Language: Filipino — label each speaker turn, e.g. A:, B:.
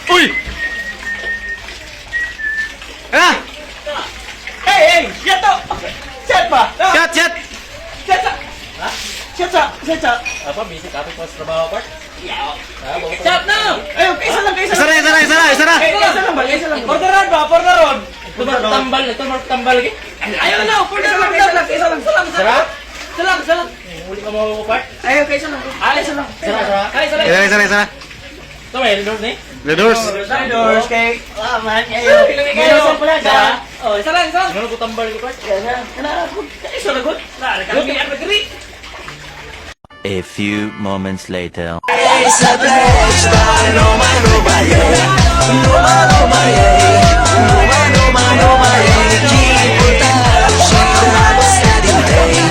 A: Uy! Ah!
B: Hey! Shut up! Shut pa!
A: Shot, shot!
B: Shut up! Shut up! Shut up!
C: Apa, bisik apa pas trabaho, Part?
B: Shut na! Ayun, isa lang, isa
A: Isa
B: lang!
A: na, isa na, isa na, isa na!
B: Isa lang ba? Isa lang ba?
C: Orderan ba? Orderan! Ito tambal, ito tambal lagi.
B: Ayaw na! Isa lang, isa lang, isa lang!
C: Sarap?
B: Isa lang!
C: Uli ka mo, Part?
B: Ayaw, isa lang! Isa lang!
C: Sarap.
B: Ay, isa lang!
A: Isa na, isa na, isa na!
C: Ito may doors ni.
A: The doors!
B: Doors kay... man, ayaw!
C: Isa pala, sarap.
B: Oh, isa lang, isa lang!
C: Ano ko tambal ko, Part?
B: Isa lang, good! Kami ang nagri!
D: A few moments later.
E: Keep it up, shake the steady way.